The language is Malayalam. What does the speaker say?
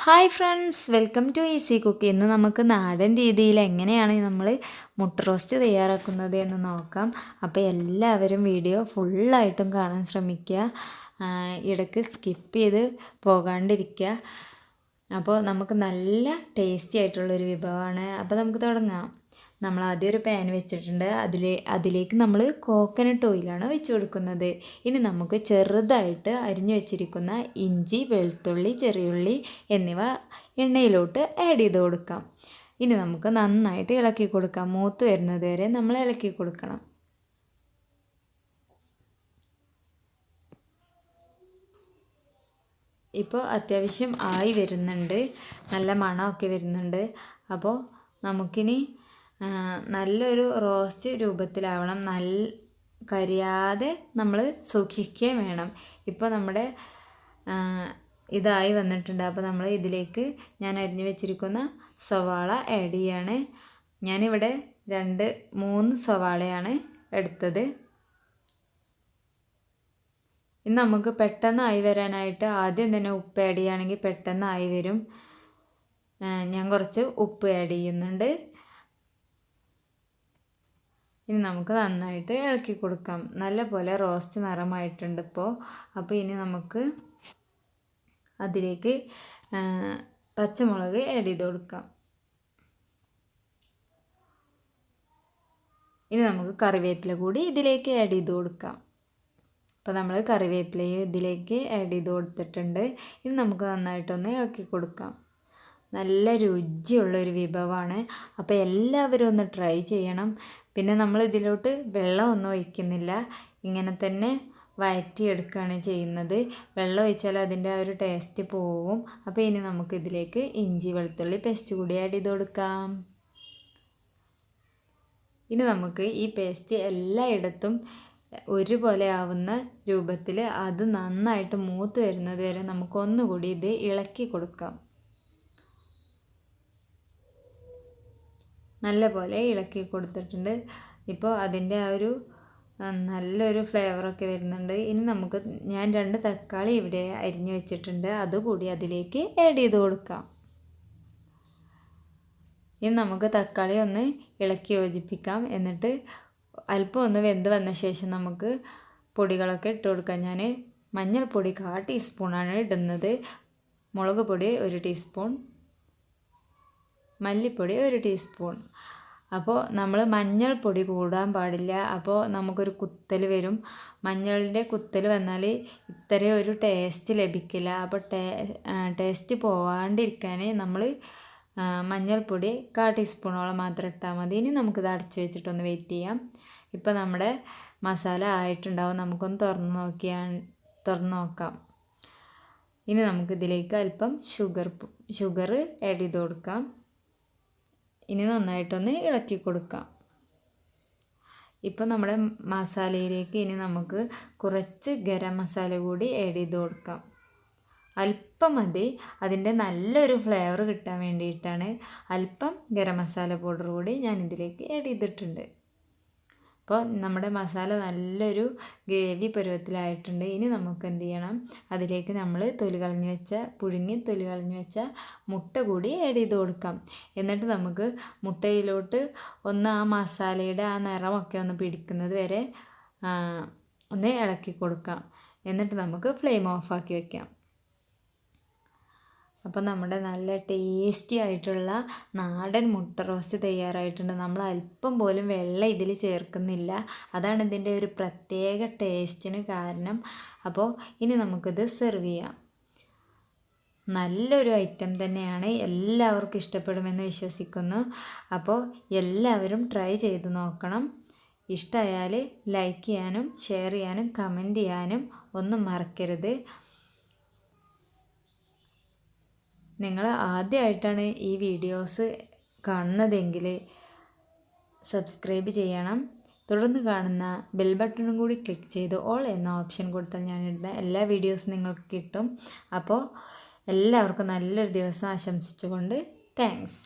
Hi friends, welcome to easy cook. ഇന്ന് നമുക്ക് നാടൻ രീതിയിൽ എങ്ങനെയാണ് നമ്മൾ മുട്ട റോസ്റ്റ് തയ്യാറാക്കുന്നത് എന്ന് നോക്കാം. അപ്പോൾ എല്ലാവരും വീഡിയോ ഫുള്ളായിട്ടും കാണാൻ ശ്രമിക്കുക, ഇടയ്ക്ക് സ്കിപ്പ് ചെയ്ത് പോകാണ്ടിരിക്കുക. അപ്പോൾ നമുക്ക് നല്ല ടേസ്റ്റി ആയിട്ടുള്ളൊരു വിഭവമാണ്. അപ്പോൾ നമുക്ക് തുടങ്ങാം. നമ്മൾ ആദ്യം ഒരു പാൻ വെച്ചിട്ടുണ്ട്. അതിലേക്ക് നമ്മൾ കോക്കനട്ട് ഓയിലാണ് ഒഴിച്ച് കൊടുക്കുന്നത്. ഇനി നമുക്ക് ചെറുതായിട്ട് അരിഞ്ഞു വെച്ചിരിക്കുന്ന ഇഞ്ചി, വെളുത്തുള്ളി, ചെറിയുള്ളി എന്നിവ എണ്ണയിലോട്ട് ആഡ് ചെയ്ത് കൊടുക്കാം. ഇനി നമുക്ക് നന്നായിട്ട് ഇളക്കി കൊടുക്കാം. മൂത്ത് വരുന്നത് വരെ നമ്മൾ ഇളക്കി കൊടുക്കണം. ഇപ്പോൾ അത്യാവശ്യം ആയി വരുന്നുണ്ട്, നല്ല മണമൊക്കെ വരുന്നുണ്ട്. അപ്പോൾ നമുക്കിനി നല്ലൊരു റോസ്റ്റ് രൂപത്തിലാവണം, കരിയാതെ നമ്മൾ സൂക്ഷിക്കുകയും വേണം. ഇപ്പോൾ നമ്മുടെ ഇതായി വന്നിട്ടുണ്ട്. അപ്പോൾ നമ്മൾ ഇതിലേക്ക് ഞാൻ അരിഞ്ഞു വെച്ചിരിക്കുന്ന സവാള ആഡ് ചെയ്യാണ്. ഞാനിവിടെ 2-3 സവാളയാണ് എടുത്തത്. ഇനി നമുക്ക് പെട്ടെന്നായി വരാനായിട്ട് ആദ്യം തന്നെ ഉപ്പ് ആഡ് ചെയ്യുകയാണെങ്കിൽ പെട്ടെന്നായി വരും. ഞാൻ കുറച്ച് ഉപ്പ് ആഡ് ചെയ്യുന്നുണ്ട്. ഇനി നമുക്ക് നന്നായിട്ട് ഇളക്കി കൊടുക്കാം. നല്ലപോലെ റോസ്റ്റ് നിറമായിട്ടുണ്ട് ഇപ്പോൾ. അപ്പോൾ ഇനി നമുക്ക് അതിലേക്ക് പച്ചമുളക് ആഡ് ചെയ്ത് കൊടുക്കാം. ഇനി നമുക്ക് കറിവേപ്പില കൂടി ഇതിലേക്ക് ആഡ് ചെയ്ത് കൊടുക്കാം. അപ്പോൾ നമ്മൾ കറിവേപ്പിലയും ഇതിലേക്ക് ആഡ് ചെയ്ത് കൊടുത്തിട്ടുണ്ട്. ഇനി നമുക്ക് നന്നായിട്ടൊന്ന് ഇളക്കി കൊടുക്കാം. നല്ല രുചിയുള്ളൊരു വിഭവമാണ്. അപ്പോൾ എല്ലാവരും ഒന്ന് ട്രൈ ചെയ്യണം. പിന്നെ നമ്മൾ ഇതിലോട്ട് വെള്ളമൊന്നും ഒഴിക്കുന്നില്ല, ഇങ്ങനെ തന്നെ വഴറ്റിയെടുക്കുകയാണ് ചെയ്യുന്നത്. വെള്ളം ഒഴിച്ചാൽ അതിൻ്റെ ആ ഒരു ടേസ്റ്റ് പോവും. അപ്പോൾ ഇനി നമുക്ക് ഇതിലേക്ക് ഇഞ്ചി വെളുത്തുള്ളി പേസ്റ്റ് കൂടി ആഡ് ചെയ്ത് കൊടുക്കാം. ഇനി നമുക്ക് ഈ പേസ്റ്റ് എല്ലായിടത്തും ഒരുപോലെ ആവുന്ന രൂപത്തിൽ അത് നന്നായിട്ട് മൂത്ത് വരുന്നത് വരെ നമുക്കൊന്നുകൂടി ഇത് ഇളക്കി കൊടുക്കാം. നല്ലപോലെ ഇളക്കി കൊടുത്തിട്ടുണ്ട്. ഇപ്പോൾ അതിൻ്റെ ആ ഒരു നല്ലൊരു ഫ്ലേവറൊക്കെ വരുന്നുണ്ട്. ഇനി ഞാൻ 2 തക്കാളി ഇവിടെ അരിഞ്ഞു വെച്ചിട്ടുണ്ട്, അതുകൂടി അതിലേക്ക് ആഡ് ചെയ്ത് കൊടുക്കാം. ഇനി നമുക്ക് തക്കാളി ഒന്ന് ഇളക്കി യോജിപ്പിക്കാം. എന്നിട്ട് അല്പം ഒന്ന് വെന്ത് വന്ന ശേഷം നമുക്ക് പൊടികളൊക്കെ ഇട്ട് കൊടുക്കാം. ഞാൻ മഞ്ഞൾപ്പൊടി 1/4 ടീസ്പൂണാണ് ഇടുന്നത്, മുളക് പൊടി 1 ടീസ്പൂൺ, മല്ലിപ്പൊടി 1 ടീസ്പൂൺ. അപ്പോൾ നമ്മൾ മഞ്ഞൾപ്പൊടി കൂടാൻ പാടില്ല, അപ്പോൾ നമുക്കൊരു കുത്തൽ വരും. മഞ്ഞളിൻ്റെ കുത്തൽ വന്നാൽ ഇത്രയും ഒരു ടേസ്റ്റ് ലഭിക്കില്ല. അപ്പോൾ ടേസ്റ്റ് പോവാണ്ടിരിക്കാൻ നമ്മൾ മഞ്ഞൾപ്പൊടി 1/4 ടീസ്പൂണോളം മാത്രം ഇട്ടാൽ മതി. ഇനി നമുക്കിത് അടച്ച് വെച്ചിട്ടൊന്ന് വെയിറ്റ് ചെയ്യാം. ഇപ്പോൾ നമ്മുടെ മസാല ആയിട്ടുണ്ടാവും. നമുക്കൊന്ന് തുറന്ന് നോക്കാം. ഇനി നമുക്കിതിലേക്ക് അല്പം ഷുഗർ ആഡ് ചെയ്ത് കൊടുക്കാം. ഇനി നന്നായിട്ടൊന്ന് ഇളക്കി കൊടുക്കാം. ഇപ്പോൾ നമ്മുടെ മസാലയിലേക്ക് ഇനി നമുക്ക് കുറച്ച് ഗരം മസാല കൂടി ആഡ് ചെയ്ത് കൊടുക്കാം. അല്പം മതി, അതിൻ്റെ നല്ലൊരു ഫ്ലേവർ കിട്ടാൻ വേണ്ടിയിട്ടാണ്. അല്പം ഗരം മസാല പൗഡർ കൂടി ഞാൻ ഇതിലേക്ക് ആഡ് ചെയ്തിട്ടുണ്ട്. അപ്പോൾ നമ്മുടെ മസാല നല്ലൊരു ഗ്രേവി പരുവത്തിലായിട്ടുണ്ട്. ഇനി നമുക്ക് എന്ത് ചെയ്യണം, അതിലേക്ക് നമ്മൾ പുഴുങ്ങി തൊലി കളഞ്ഞ് വെച്ച മുട്ട കൂടി ആഡ് ചെയ്ത് കൊടുക്കാം. എന്നിട്ട് നമുക്ക് മുട്ടയിലോട്ട് ഒന്ന് ആ മസാലയുടെ ആ നിറമൊക്കെ ഒന്ന് പിടിക്കുന്നത് വരെ ഒന്ന് ഇളക്കി കൊടുക്കാം. എന്നിട്ട് നമുക്ക് ഫ്ലെയിം ഓഫാക്കി വയ്ക്കാം. അപ്പോൾ നമ്മുടെ നല്ല ടേസ്റ്റി ആയിട്ടുള്ള നാടൻ മുട്ട റോസ്റ്റ് തയ്യാറായിട്ടുണ്ട്. നമ്മൾ അല്പം പോലും വെള്ളം ഇതിൽ ചേർക്കുന്നില്ല, അതാണ് ഇതിൻ്റെ ഒരു പ്രത്യേക ടേസ്റ്റിന് കാരണം. അപ്പോൾ ഇനി നമുക്കിത് സെർവ് ചെയ്യാം. നല്ലൊരു ഐറ്റം തന്നെയാണ്, എല്ലാവർക്കും ഇഷ്ടപ്പെടുമെന്ന് വിശ്വസിക്കുന്നു. അപ്പോൾ എല്ലാവരും ട്രൈ ചെയ്ത് നോക്കണം. ഇഷ്ടമായാൽ ലൈക്ക് ചെയ്യാനും ഷെയർ ചെയ്യാനും കമൻറ്റ് ചെയ്യാനും ഒന്നും മറക്കരുത്. നിങ്ങൾ ആദ്യമായിട്ടാണ് ഈ വീഡിയോസ് കാണുന്നതെങ്കിൽ സബ്സ്ക്രൈബ് ചെയ്യണം. തുടർന്ന് കാണുന്ന ബെൽ ബട്ടണും കൂടി ക്ലിക്ക് ചെയ്ത് ഓൾ എന്ന ഓപ്ഷൻ കൊടുത്താൽ ഞാനിടുന്ന എല്ലാ വീഡിയോസും നിങ്ങൾക്ക് കിട്ടും. അപ്പോൾ എല്ലാവർക്കും നല്ലൊരു ദിവസം ആശംസിച്ചുകൊണ്ട് താങ്ക്സ്.